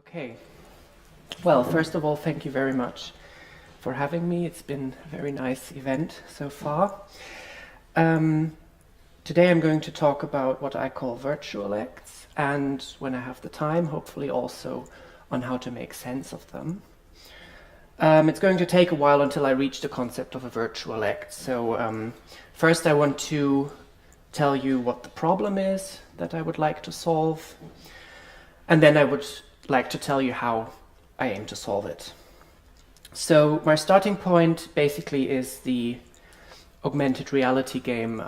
Okay. Well, first of all, thank you very much for having me. It's been a very nice event so far. Today I'm going to talk about what I call Virtualects, and when I have the time, hopefully also on how to make sense of them. It's going to take a while until I reach the concept of a Virtualect. So first I want to tell you what the problem is that I would like to solve, and then I would like to tell you how I aim to solve it. So my starting point basically is the augmented reality game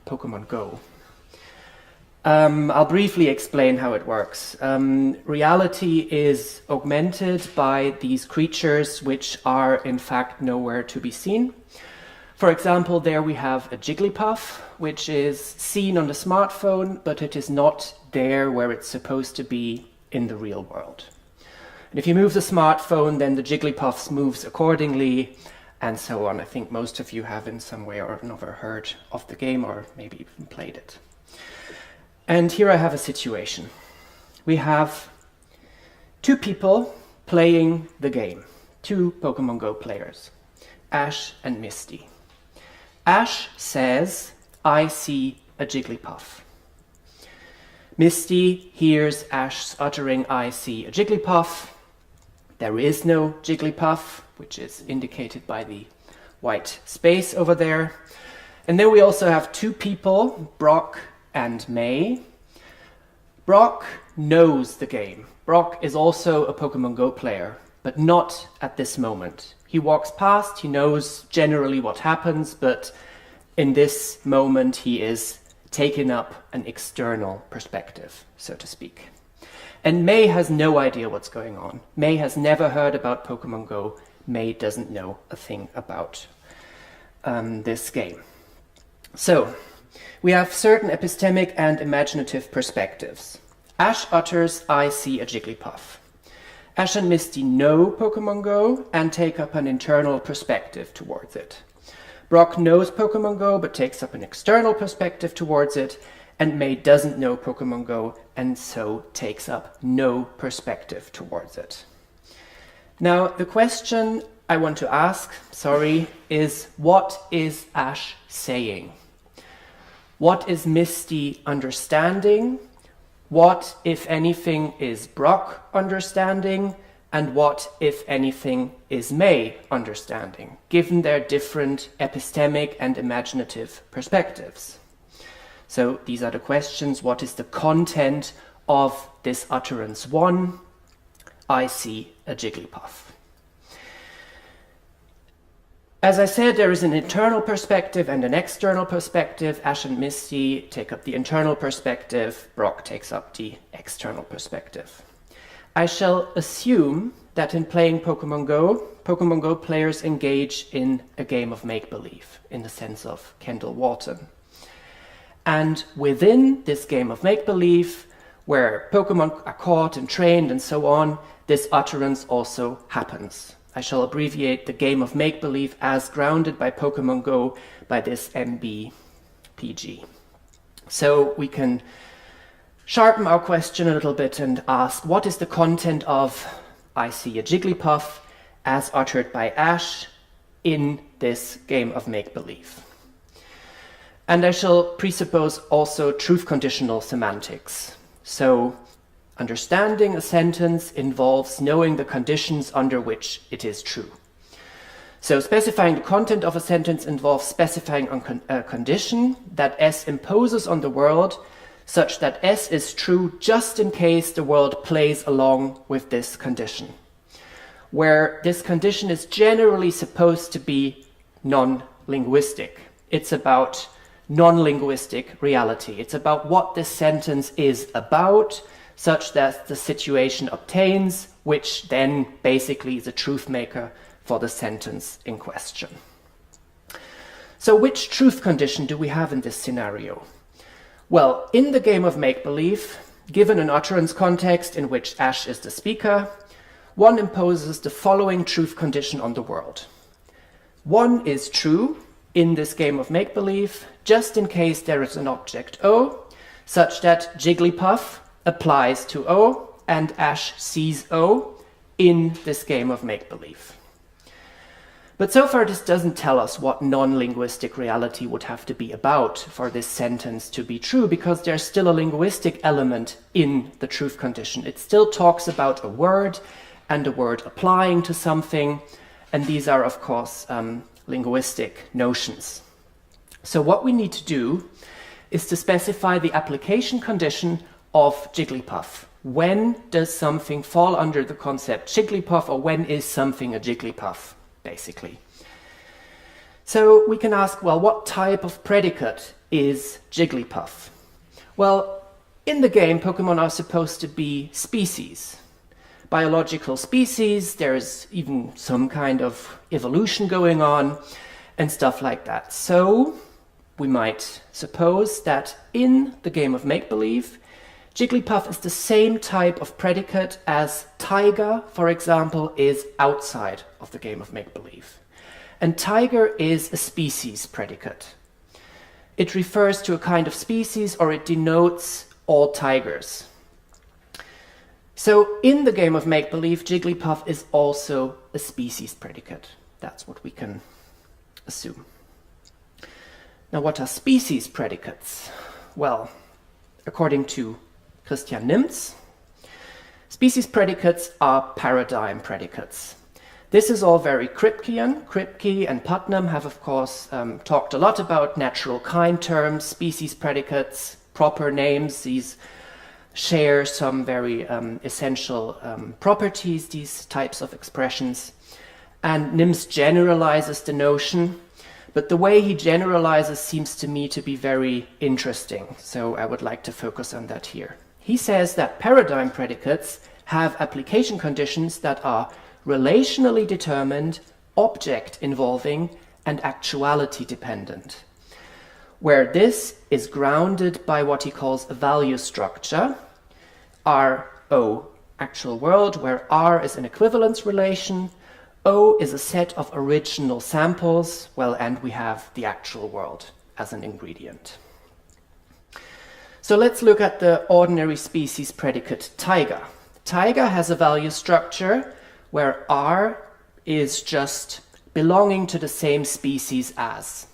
Pokemon Go. I'll briefly explain how it works. Reality is augmented by these creatures which are in fact nowhere to be seen. For example, there we have a Jigglypuff, which is seen on the smartphone, but it is not there where it's supposed to be in the real world. And if you move the smartphone, then the Jigglypuff moves accordingly, and so on. I think most of you have in some way or another heard of the game, or maybe even played it. And here I have a situation. We have two people playing the game, two Pokemon Go players, Ash and Misty. Ash says, "I see a Jigglypuff." Misty hears Ash uttering, "I see a Jigglypuff." There is no Jigglypuff, which is indicated by the white space over there. And then we also have two people, Brock and May. Brock knows the game. Brock is also a Pokemon Go player, but not at this moment. He walks past, he knows generally what happens, but in this moment he is taking up an external perspective, so to speak. And May has no idea what's going on. May has never heard about Pokemon Go. May doesn't know a thing about this game. So, we have certain epistemic and imaginative perspectives. Ash utters, "I see a Jigglypuff." Ash and Misty know Pokemon Go and take up an internal perspective towards it. Brock knows Pokemon Go but takes up an external perspective towards it, and May doesn't know Pokemon Go and so takes up no perspective towards it. Now, the question I want to ask, is what is Ash saying? What is Misty understanding? What, if anything, is Brock understanding? And what, if anything, is May understanding, given their different epistemic and imaginative perspectives? So these are the questions. What is the content of this utterance 1? I see a Jigglypuff. As I said, there is an internal perspective and an external perspective. Ash and Misty take up the internal perspective. Brock takes up the external perspective. I shall assume that in playing Pokemon Go players engage in a game of make-believe, in the sense of Kendall Walton. And within this game of make-believe, where Pokemon are caught and trained and so on, this utterance also happens. I shall abbreviate the game of make-believe as grounded by Pokemon Go by this MBPG. So we can sharpen our question a little bit and ask, what is the content of "I see a Jigglypuff" as uttered by Ash in this game of make-believe? And I shall presuppose also truth-conditional semantics. So understanding a sentence involves knowing the conditions under which it is true. So specifying the content of a sentence involves specifying a condition that S imposes on the world, such that S is true just in case the world plays along with this condition, where this condition is generally supposed to be non-linguistic. It's about non-linguistic reality. It's about what this sentence is about, such that the situation obtains, which then basically is a truth maker for the sentence in question. So which truth condition do we have in this scenario? Well, in the game of make-believe, given an utterance context in which Ash is the speaker, one imposes the following truth condition on the world. 1 is true in this game of make-believe, just in case there is an object O, such that Jigglypuff applies to O and Ash sees O in this game of make-believe. But so far this doesn't tell us what non-linguistic reality would have to be about for this sentence to be true, because there's still a linguistic element in the truth condition. It still talks about a word and a word applying to something, and these are of course linguistic notions. So what we need to do is to specify the application condition of Jigglypuff. When does something fall under the concept Jigglypuff, or when is something a Jigglypuff, basically? So we can ask, well, what type of predicate is Jigglypuff? Well, in the game, Pokemon are supposed to be species. Biological species, there's even some kind of evolution going on and stuff like that. So we might suppose that in the game of make-believe, Jigglypuff is the same type of predicate as tiger, for example, is outside of the game of make-believe. And tiger is a species predicate. It refers to a kind of species, or it denotes all tigers. So in the game of make-believe, Jigglypuff is also a species predicate. That's what we can assume. Now, what are species predicates? Well, according to Christian Nimz, species predicates are paradigm predicates. This is all very Kripkean. Kripke and Putnam have, of course, talked a lot about natural kind terms, species predicates, proper names. These share some very essential properties, these types of expressions. And Nimz generalizes the notion, but the way he generalizes seems to me to be very interesting. So I would like to focus on that here. He says that paradigm predicates have application conditions that are relationally determined, object involving, and actuality dependent, where this is grounded by what he calls a value structure, R-O, actual world, where R is an equivalence relation, O is a set of original samples, well, and we have the actual world as an ingredient. So let's look at the ordinary species predicate tiger. Tiger has a value structure where R is just belonging to the same species as.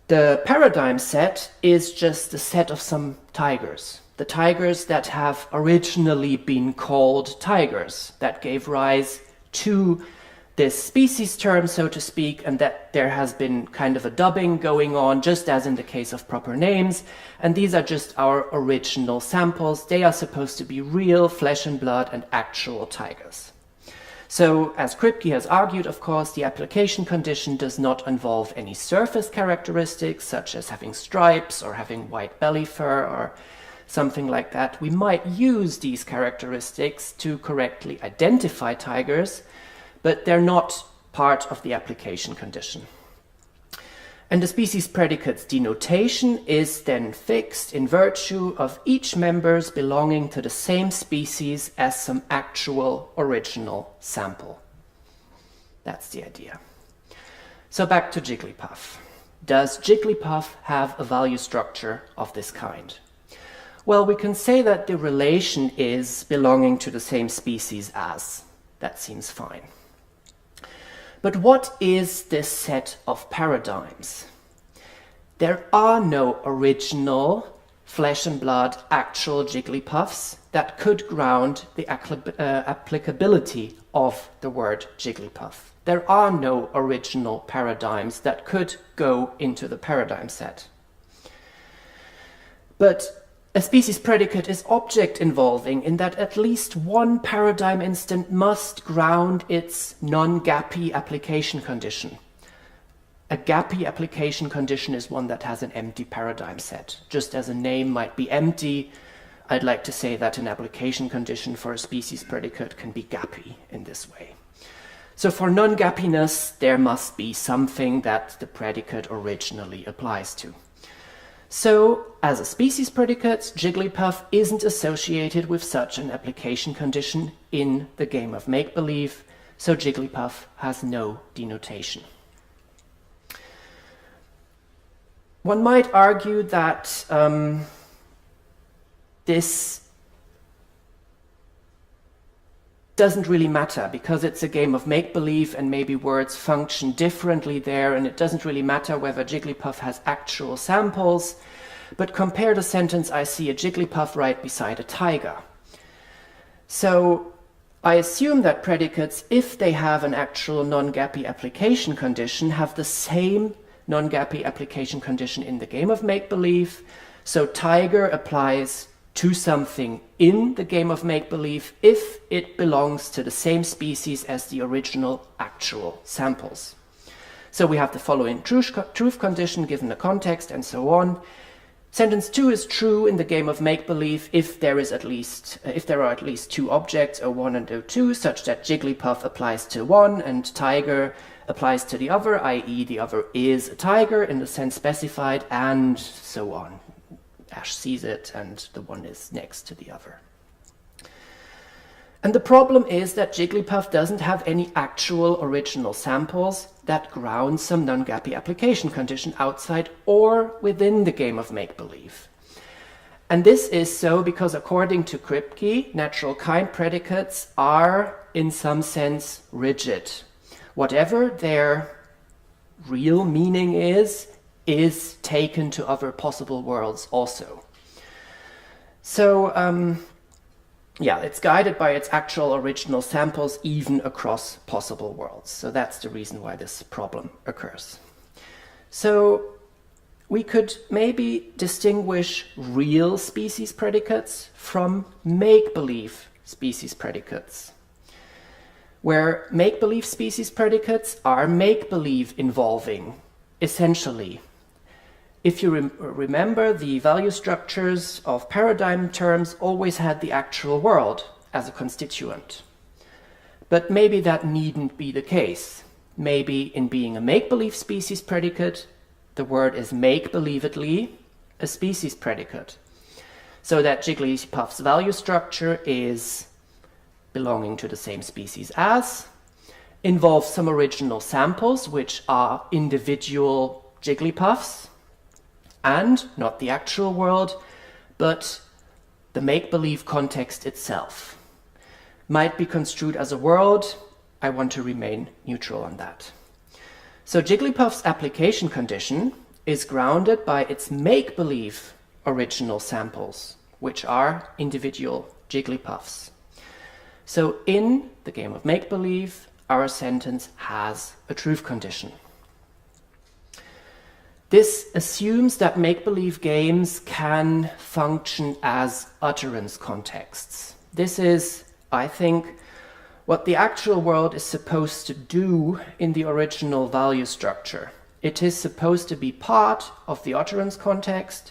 The paradigm set is just a set of some tigers. The tigers that have originally been called tigers, that gave rise to this species term, so to speak, and that there has been kind of a dubbing going on, just as in the case of proper names, and these are just our original samples. They are supposed to be real flesh and blood and actual tigers. So, as Kripke has argued, of course, the application condition does not involve any surface characteristics, such as having stripes or having white belly fur or something like that. We might use these characteristics to correctly identify tigers, but they're not part of the application condition. And the species predicate's denotation is then fixed in virtue of each member's belonging to the same species as some actual original sample. That's the idea. So back to Jigglypuff. Does Jigglypuff have a value structure of this kind? Well, we can say that the relation is belonging to the same species as. That seems fine. But what is this set of paradigms? There are no original flesh and blood actual Jigglypuffs that could ground the applicability of the word Jigglypuff. There are no original paradigms that could go into the paradigm set. But a species predicate is object involving in that at least one paradigm instant must ground its non-gappy application condition. A gappy application condition is one that has an empty paradigm set. Just as a name might be empty, I'd like to say that an application condition for a species predicate can be gappy in this way. So for non-gappiness, there must be something that the predicate originally applies to. So, as a species predicate, Jigglypuff isn't associated with such an application condition in the game of make-believe, so Jigglypuff has no denotation. One might argue that this doesn't really matter because it's a game of make-believe and maybe words function differently there, and it doesn't really matter whether Jigglypuff has actual samples. But compare the sentence, I see a Jigglypuff right beside a tiger. So I assume that predicates, if they have an actual non-gappy application condition, have the same non-gappy application condition in the game of make-believe. So tiger applies to something in the game of make-believe if it belongs to the same species as the original actual samples. So we have the following truth condition given the context and so on. Sentence 2 is true in the game of make-believe if there are at least two objects, O1 and O2, such that Jigglypuff applies to one and tiger applies to the other, i.e. the other is a tiger in the sense specified, and so on. Ash sees it and the one is next to the other. And the problem is that Jigglypuff doesn't have any actual original samples that ground some non-gappy application condition outside or within the game of make-believe. And this is so because according to Kripke, natural kind predicates are in some sense rigid. Whatever their real meaning is taken to other possible worlds also. So, yeah, it's guided by its actual original samples even across possible worlds. So that's the reason why this problem occurs. So we could maybe distinguish real species predicates from make-believe species predicates, where make-believe species predicates are make-believe involving, essentially. If you remember, the value structures of paradigm terms always had the actual world as a constituent. But maybe that needn't be the case. Maybe in being a make-believe species predicate, the word is make-believedly a species predicate. So that Jigglypuff's value structure is belonging to the same species as, involves some original samples, which are individual Jigglypuffs, and not the actual world, but the make-believe context itself. Might be construed as a world. I want to remain neutral on that. So Jigglypuff's application condition is grounded by its make-believe original samples, which are individual Jigglypuffs. So in the game of make-believe, our sentence has a truth condition. This assumes that make-believe games can function as utterance contexts. This is, I think, what the actual world is supposed to do in the original value structure. It is supposed to be part of the utterance context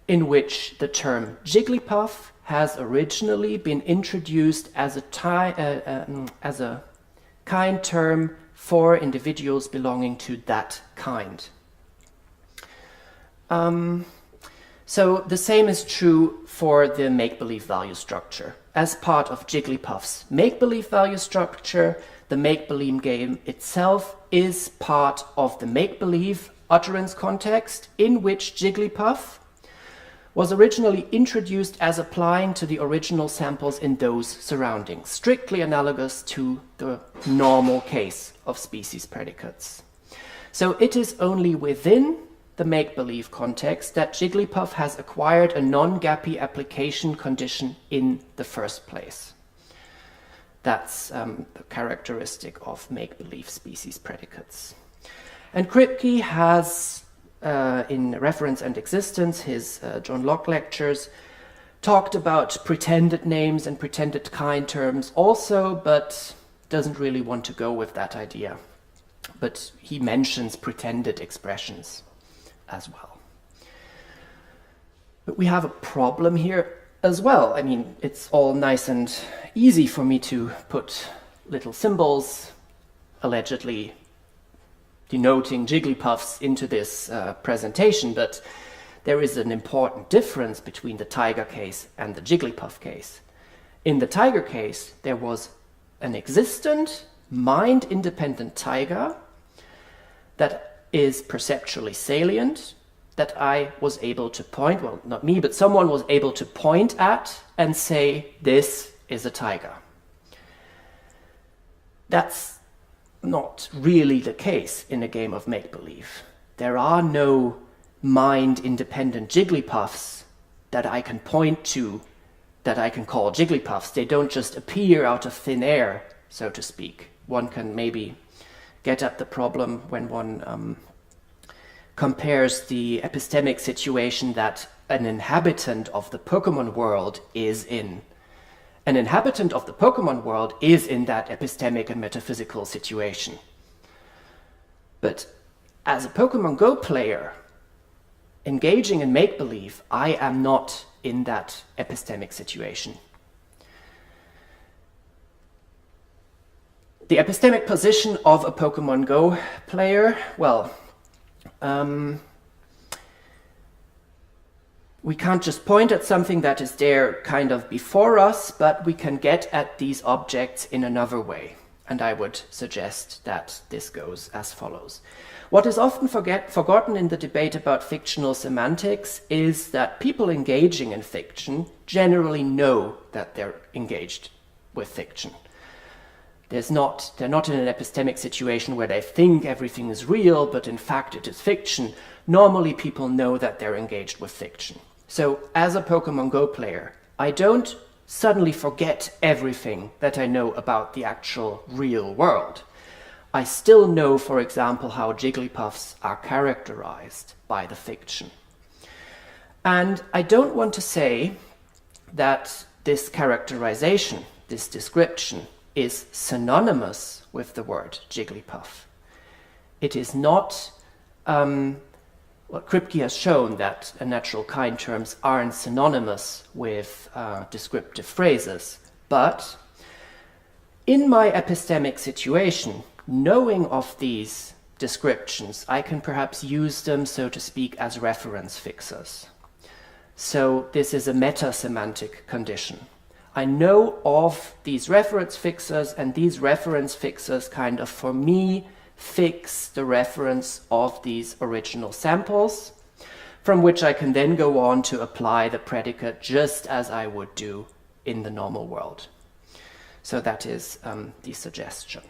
in which the term Jigglypuff has originally been introduced as a kind term for individuals belonging to that kind. So the same is true for the make-believe value structure. As part of Jigglypuff's make-believe value structure, the make-believe game itself is part of the make-believe utterance context in which Jigglypuff was originally introduced as applying to the original samples in those surroundings, strictly analogous to the normal case of species predicates. So it is only within the make-believe context that Jigglypuff has acquired a non-gappy application condition in the first place. That's the characteristic of make-believe species predicates. And Kripke has, in Reference and Existence, his John Locke lectures, talked about pretended names and pretended kind terms also, but doesn't really want to go with that idea. But he mentions pretended expressions as well. But we have a problem here as well. I mean, it's all nice and easy for me to put little symbols, allegedly denoting Jigglypuffs, into this presentation, but there is an important difference between the tiger case and the Jigglypuff case. In the tiger case, there was an existent, mind-independent tiger that is perceptually salient, that I was able to point, well, not me, but someone was able to point at and say, this is a tiger. That's not really the case in a game of make-believe. There are no mind-independent Jigglypuffs that I can point to, that I can call Jigglypuffs. They don't just appear out of thin air, so to speak. One can maybe get at the problem when one compares the epistemic situation that an inhabitant of the Pokemon world is in. An inhabitant of the Pokemon world is in that epistemic and metaphysical situation. But as a Pokemon Go player, engaging in make-believe, I am not in that epistemic situation. The epistemic position of a Pokemon Go player, well, we can't just point at something that is there kind of before us, but we can get at these objects in another way. And I would suggest that this goes as follows. What is often forgotten in the debate about fictional semantics is that people engaging in fiction generally know that they're engaged with fiction. They're not in an epistemic situation where they think everything is real, but in fact it is fiction. Normally people know that they're engaged with fiction. So as a Pokemon Go player, I don't suddenly forget everything that I know about the actual real world. I still know, for example, how Jigglypuffs are characterized by the fiction. And I don't want to say that this characterization, this description, is synonymous with the word Jigglypuff. It is not, Kripke has shown that natural kind terms aren't synonymous with descriptive phrases, but in my epistemic situation, knowing of these descriptions, I can perhaps use them, so to speak, as reference fixers. So this is a meta-semantic condition. I know of these reference fixers, and these reference fixers kind of, for me, fix the reference of these original samples, from which I can then go on to apply the predicate just as I would do in the normal world. So that is the suggestion.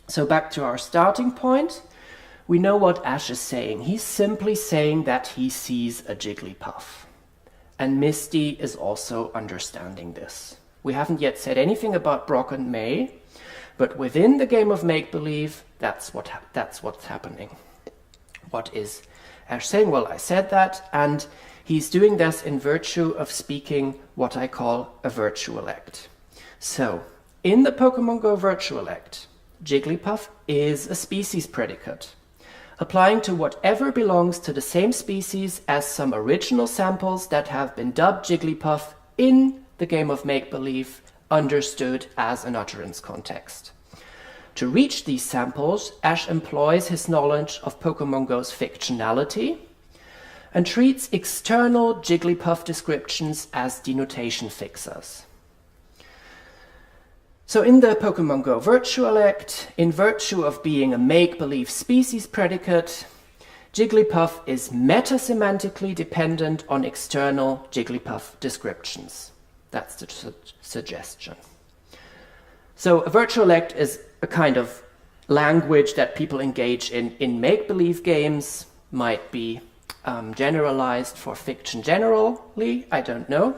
So back to our starting point, we know what Ash is saying. He's simply saying that he sees a Jigglypuff. And Misty is also understanding this. We haven't yet said anything about Brock and May, but within the game of make-believe, that's what's happening. What is Ash saying? Well, I said that, and he's doing this in virtue of speaking what I call a Virtualect. So, in the Pokemon Go Virtualect, Jigglypuff is a species predicate, applying to whatever belongs to the same species as some original samples that have been dubbed Jigglypuff in the game of make-believe, understood as an utterance context. To reach these samples, Ash employs his knowledge of Pokemon Go's fictionality and treats external Jigglypuff descriptions as denotation fixers. So in the Pokemon Go Virtualect, in virtue of being a make-believe species predicate, Jigglypuff is meta-semantically dependent on external Jigglypuff descriptions. That's the suggestion. So a Virtualect is a kind of language that people engage in make-believe games, might be generalized for fiction generally, I don't know.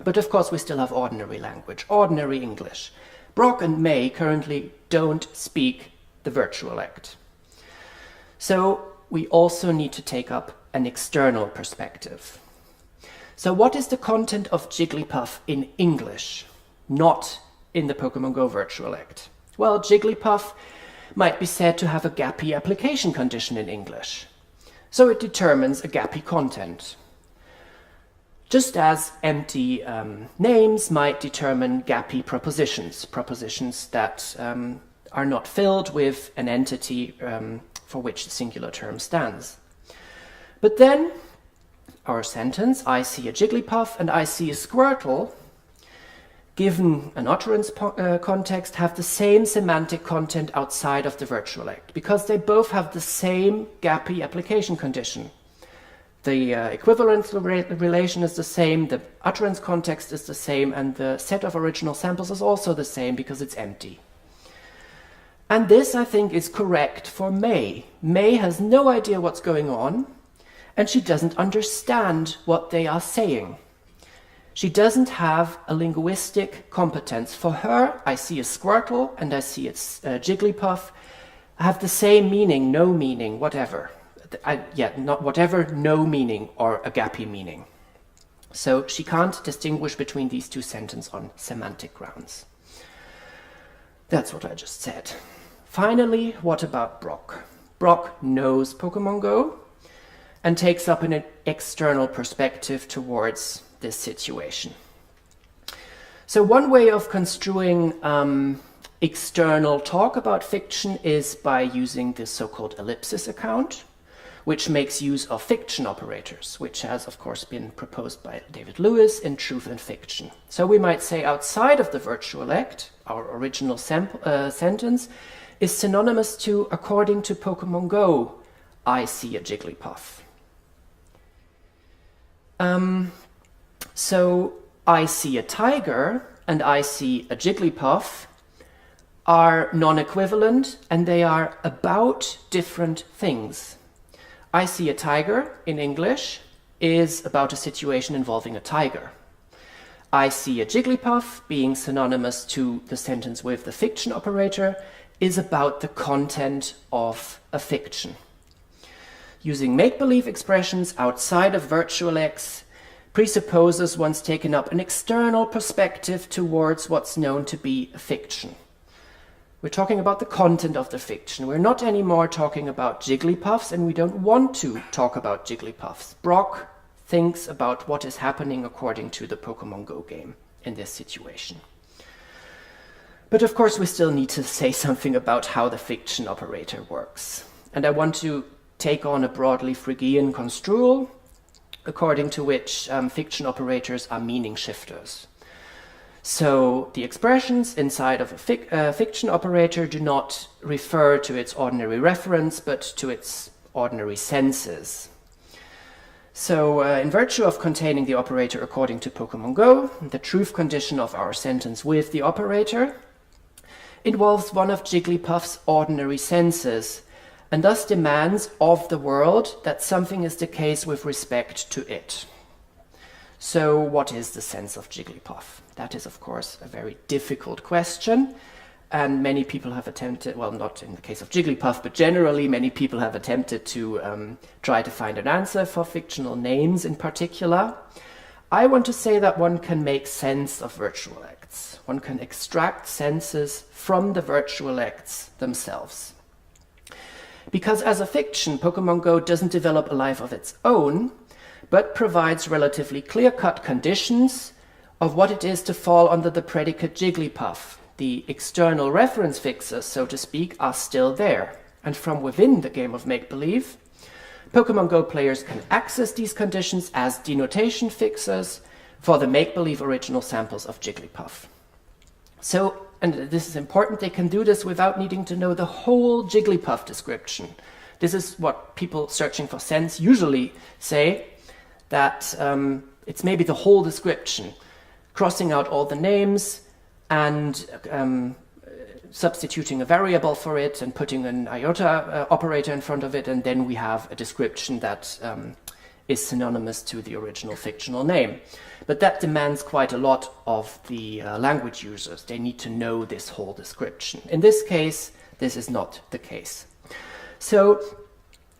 But of course we still have ordinary language, ordinary English. Brock and May currently don't speak the Virtualect. So we also need to take up an external perspective. So what is the content of Jigglypuff in English, not in the Pokemon Go Virtualect? Well, Jigglypuff might be said to have a gappy application condition in English. So it determines a gappy content. Just as empty names might determine gappy propositions that are not filled with an entity for which the singular term stands. But then, our sentence, I see a Jigglypuff and I see a Squirtle, given an utterance context, have the same semantic content outside of the Virtualect, because they both have the same gappy application condition. The equivalence relation is the same, the utterance context is the same, and the set of original samples is also the same because it's empty. And this, I think, is correct for May. May has no idea what's going on, and she doesn't understand what they are saying. She doesn't have a linguistic competence. For her, I see a Squirtle and I see its Jigglypuff have the same meaning, no meaning, whatever. Not whatever, no meaning, or agape meaning. So she can't distinguish between these two sentences on semantic grounds. That's what I just said. Finally, what about BRAK? BRAK knows Pokemon Go and takes up an external perspective towards this situation. So one way of construing external talk about fiction is by using this so-called ellipsis account, which makes use of fiction operators, which has, of course, been proposed by David Lewis in Truth and Fiction. So we might say outside of the Virtualect, our original sentence is synonymous to, according to Pokemon Go, I see a Jigglypuff. So I see a tiger and I see a Jigglypuff are non-equivalent and they are about different things. I see a tiger in English is about a situation involving a tiger. I see a Jigglypuff, being synonymous to the sentence with the fiction operator, is about the content of a fiction. Using make-believe expressions outside of Virtualects presupposes one's taken up an external perspective towards what's known to be a fiction. We're talking about the content of the fiction. We're not anymore talking about Jigglypuffs, and we don't want to talk about Jigglypuffs. BRAK thinks about what is happening according to the Pokemon Go game in this situation. But of course we still need to say something about how the fiction operator works. And I want to take on a broadly Phrygian construal, according to which fiction operators are meaning shifters. So the expressions inside of a fiction operator do not refer to its ordinary reference, but to its ordinary senses. So in virtue of containing the operator according to Pokemon Go, the truth condition of our sentence with the operator involves one of Jigglypuff's ordinary senses, and thus demands of the world that something is the case with respect to it. So what is the sense of Jigglypuff? That is, of course, a very difficult question, and many people have attempted, well, not in the case of Jigglypuff, but generally many people have attempted to try to find an answer for fictional names in particular. I want to say that one can make sense of Virtualects. One can extract senses from the Virtualects themselves. Because as a fiction, Pokemon Go doesn't develop a life of its own, but provides relatively clear-cut conditions of what it is to fall under the predicate Jigglypuff. The external reference fixes, so to speak, are still there. And from within the game of make-believe, Pokemon Go players can access these conditions as denotation fixes for the make-believe original samples of Jigglypuff. So, and this is important, they can do this without needing to know the whole Jigglypuff description. This is what people searching for sense usually say, that it's maybe the whole description, crossing out all the names and substituting a variable for it and putting an iota operator in front of it, and then we have a description that is synonymous to the original fictional name. But that demands quite a lot of the language users. They need to know this whole description. In this case, this is not the case. So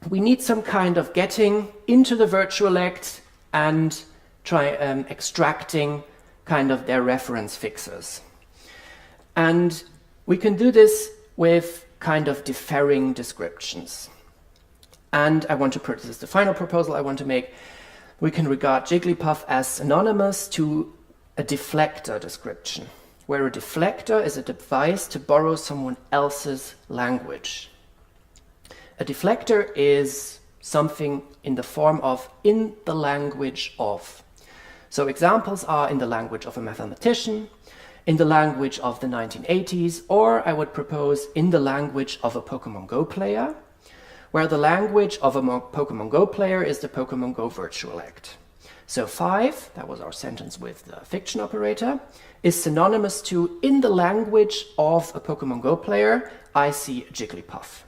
we need some kind of getting into the Virtualect and extracting kind of their reference fixes. And we can do this with kind of differing descriptions. And I want to this is the final proposal I want to make. We can regard Jigglypuff as synonymous to a deflector description, where a deflector is a device to borrow someone else's language. A deflector is something in the form of in the language of. So examples are in the language of a mathematician, in the language of the 1980s, or I would propose in the language of a Pokemon Go player, where the language of a Pokemon Go player is the Pokemon Go Virtualect. So 5, that was our sentence with the fiction operator, is synonymous to, in the language of a Pokemon Go player, I see a Jigglypuff.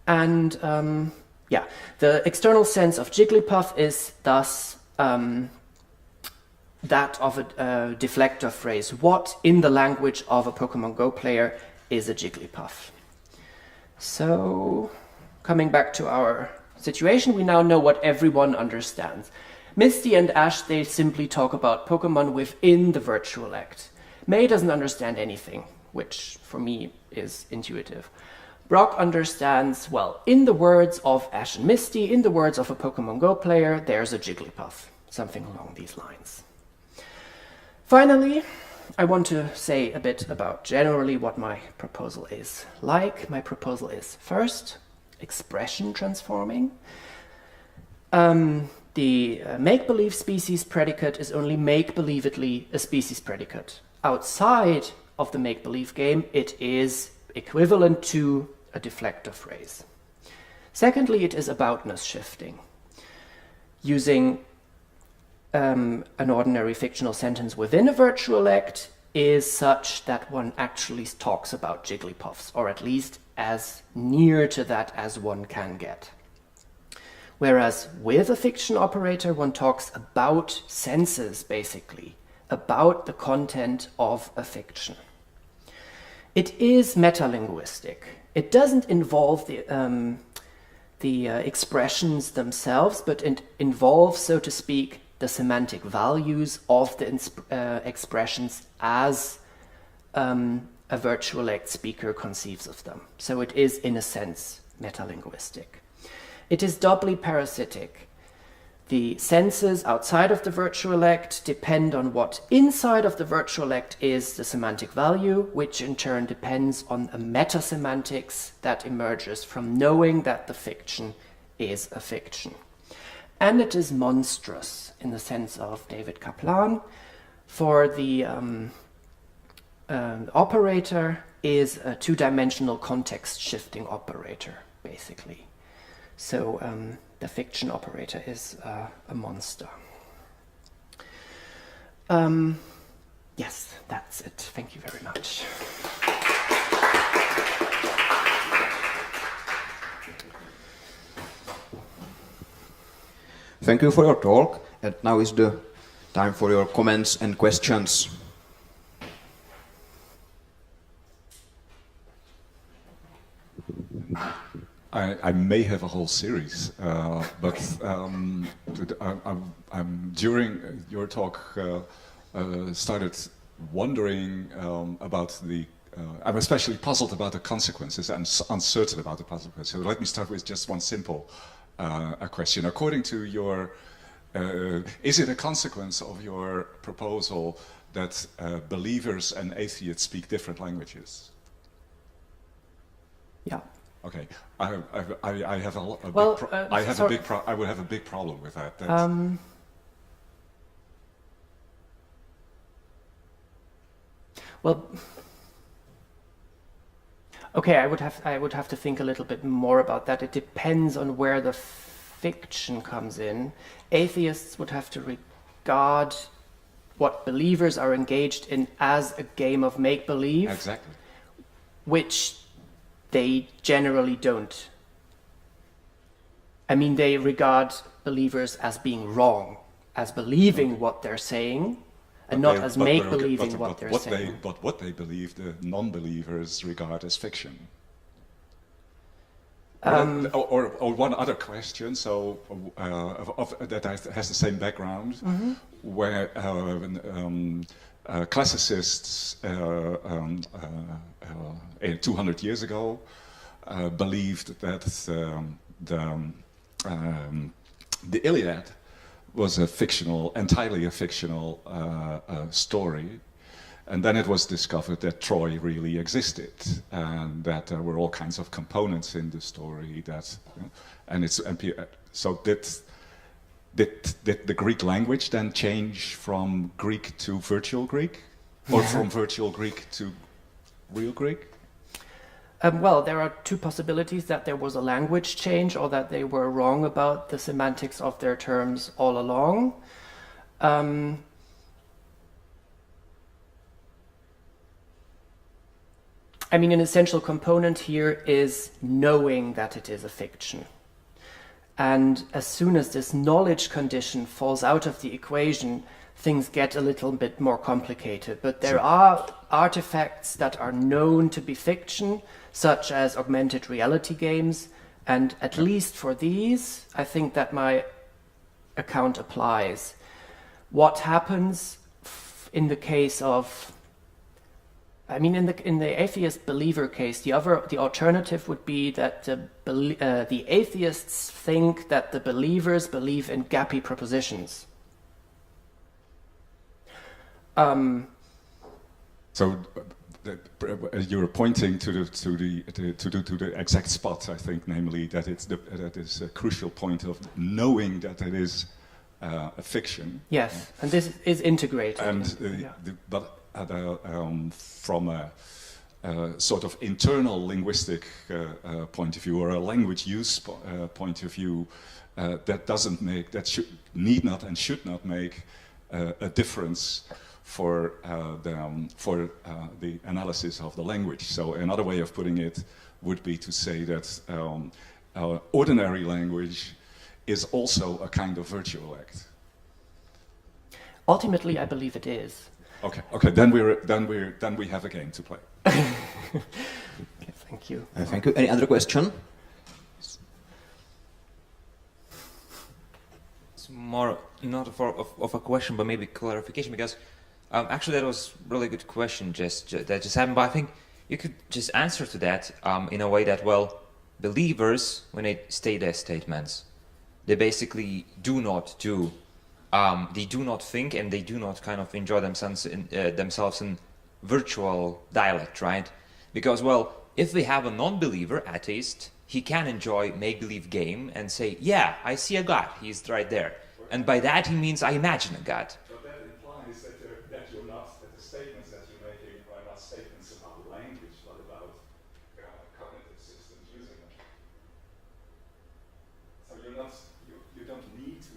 And yeah, the external sense of Jigglypuff is thus that of a deflector phrase. What, in the language of a Pokemon Go player, is a Jigglypuff? So, coming back to our situation, we now know what everyone understands. Misty and Ash, they simply talk about Pokemon within the Virtualect. May doesn't understand anything, which for me is intuitive. Brock understands, well, in the words of Ash and Misty, in the words of a Pokemon Go player, there's a Jigglypuff. Something along these lines. Finally, I want to say a bit about generally what my proposal is like. My proposal is, first, expression transforming. The make-believe species predicate is only make-believedly a species predicate. Outside of the make-believe game, it is equivalent to a deflector phrase. Secondly, it is aboutness shifting. Using an ordinary fictional sentence within a Virtualect is such that one actually talks about Jigglypuffs, or at least as near to that as one can get. Whereas with a fiction operator, one talks about senses, basically, about the content of a fiction. It is metalinguistic. It doesn't involve the expressions themselves, but it involves, so to speak, the semantic values of the expressions as a Virtualect speaker conceives of them. So it is, in a sense, metalinguistic. It is doubly parasitic. The senses outside of the Virtualect depend on what inside of the Virtualect is the semantic value, which in turn depends on a meta-semantics that emerges from knowing that the fiction is a fiction. And it is monstrous in the sense of David Kaplan, for the operator is a two-dimensional context-shifting operator, basically. So the fiction operator is a monster. Yes, that's it. Thank you very much. Thank you for your talk, and now is the time for your comments and questions. I may have a whole series, but during your talk started wondering about the. I'm especially puzzled about the consequences and uncertain about the consequences. So let me start with just one simple question. According to your, is it a consequence of your proposal that believers and atheists speak different languages? Yeah. Okay, I have a I would have a big problem with that. Well, okay, I would have to think a little bit more about that. It depends on where the fiction comes in. Atheists would have to regard what believers are engaged in as a game of make-believe. Exactly. Which they generally don't. I mean, they regard believers as being wrong, as believing what they're saying, and not as make-believing what they're saying. But what they believe, the non-believers regard as fiction. Or one other question, so that has the same background, Mm-hmm. where classicists 200 years ago believed that the Iliad was entirely a fictional story. And then it was discovered that Troy really existed, and that there were all kinds of components in the story. So did the Greek language then change from Greek to Virtual Greek, or from Virtual Greek to Real Greek? Well, there are two possibilities: that there was a language change, or that they were wrong about the semantics of their terms all along. I mean, an essential component here is knowing that it is a fiction. And as soon as this knowledge condition falls out of the equation, things get a little bit more complicated. But there are artifacts that are known to be fiction, such as augmented reality games. And at least for these, I think that my account applies. What happens in the case of, I mean, in the atheist believer case, the alternative would be that the atheists think that the believers believe in gappy propositions. So you're pointing to the exact spot, I think, namely that that is a crucial point of knowing that it is a fiction. Yes, and this is integrated. And from a sort of internal linguistic point of view, or a language use point of view, that need not and should not make a difference for the analysis of the language. So another way of putting it would be to say that ordinary language is also a kind of virtual act. Ultimately, I believe it is. Okay. Then we have a game to play. Okay, thank you. Thank you. Any other question? It's more not of a question, but maybe clarification, because actually that was a really good question that just happened. But I think you could just answer to that in a way that, well, believers, when they state their statements, they basically do not think, and they do not kind of enjoy themselves in virtual dialect, right? Because, well, if we have a non-believer, atheist, he can enjoy make-believe game and say, yeah, I see a God, he's right there. And by that he means I imagine a God. But that implies that the statements that you're making are not statements about language, but about cognitive systems using it. So you don't need to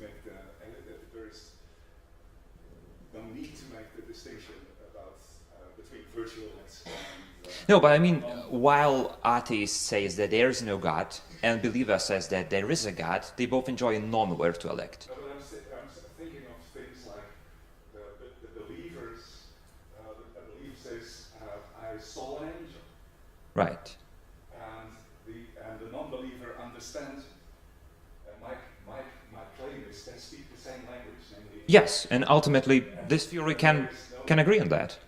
make the distinction about between virtualects and No, but I mean, while atheist says that there is no God and believer says that there is a God, they both enjoy a non-virtualect. No, but I'm thinking of things like the believers. The believer says, "I saw an angel," Right. and the non-believer understands. My claim is they speak the same language, namely. Yes, and ultimately this theory can agree on that.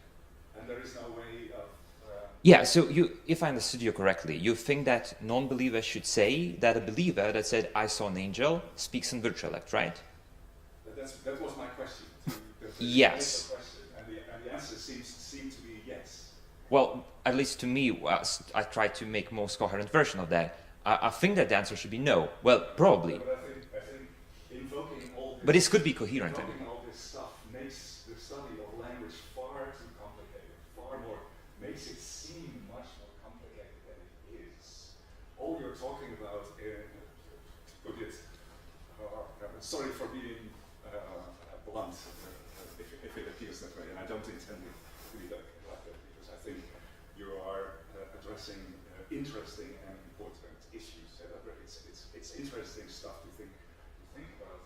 And there is no way of. Yeah, so if I understood you correctly, you think that non-believers should say that a believer that said, I saw an angel, speaks in virtualect, right? That was my question. Yes. And the answer seems to be yes. Well, at least to me, I tried to make most coherent version of that. I think that the answer should be no. Well, probably. But I think invoking all this, But this could be coherent. invoking all this stuff makes the study of language far too complicated, makes it seem much more complicated than it is. All you're talking about, to put it, sorry for being blunt, if it appears that way, and I don't intend it to be like that, because I think you are addressing interesting and important issues. It's interesting stuff to think about,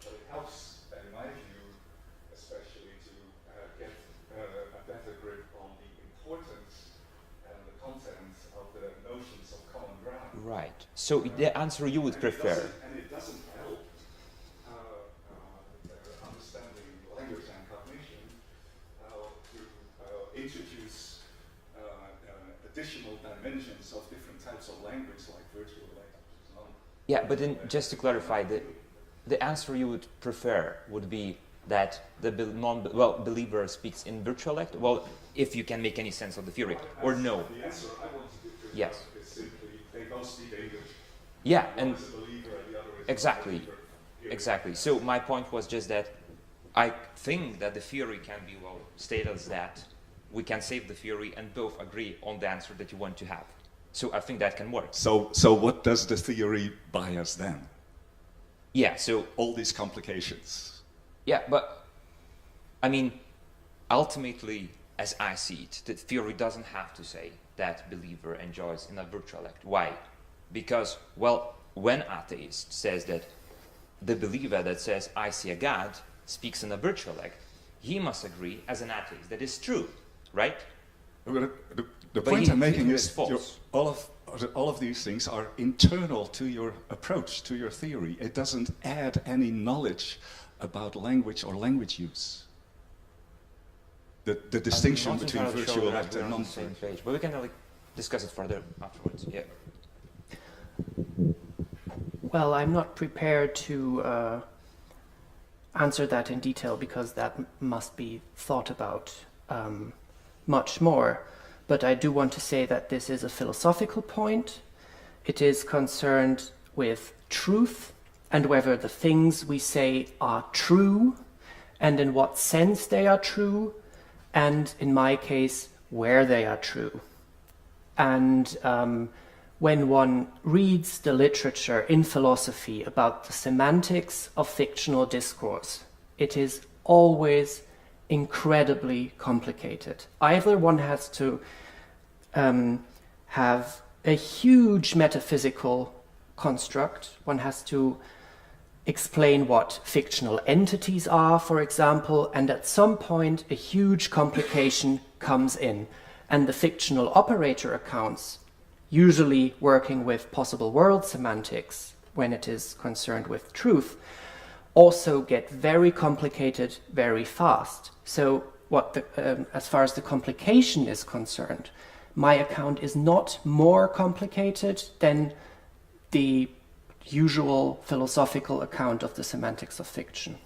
but it helps, in my view, especially to get a better grip on the importance and the content of the notions of common ground. Right. So the answer you would prefer. And it doesn't help understanding language and cognition to introduce additional dimensions of different types of language, like virtual languages. Yeah, but then just to clarify, the answer you would prefer would be that the believer speaks in virtualect. Well, if you can make any sense of the theory, or no. The answer I want to give to Yes. is simply they both speak English. Yeah, One and is a believer and the other is exactly, a believer. exactly. So my point was just that I think that the theory can be stated as that we can save the theory and both agree on the answer that you want to have. So I think that can work. So what does the theory buy us then? Yeah, so All these complications. yeah, but I mean, ultimately, as I see it, the theory doesn't have to say that believer enjoys in a virtual act. Why? Because, well, when atheist says that the believer that says, I see a God, speaks in a virtual act, he must agree as an atheist that is true, right? The But point he- I'm making he is is false. all of these things are internal to your approach, to your theory. It doesn't add any knowledge about language or language use. The distinction I'm not between entirely virtual sure act that and we're on the same non-virtual. page, but we can like discuss it further afterwards. Yeah. Well, I'm not prepared to answer that in detail because that must be thought about much more. But I do want to say that this is a philosophical point. It is concerned with truth and whether the things we say are true and in what sense they are true, and in my case, where they are true. And when one reads the literature in philosophy about the semantics of fictional discourse, it is always incredibly complicated. Either one has to have a huge metaphysical construct, one has to explain what fictional entities are, for example, and at some point a huge complication comes in, and the fictional operator accounts, usually working with possible world semantics when it is concerned with truth, also get very complicated very fast. So as far as the complication is concerned, my account is not more complicated than the usual philosophical account of the semantics of fiction.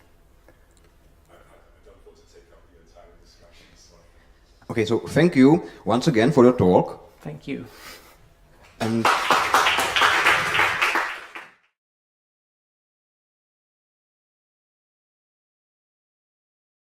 Okay, so thank you once again for your talk. Thank you. And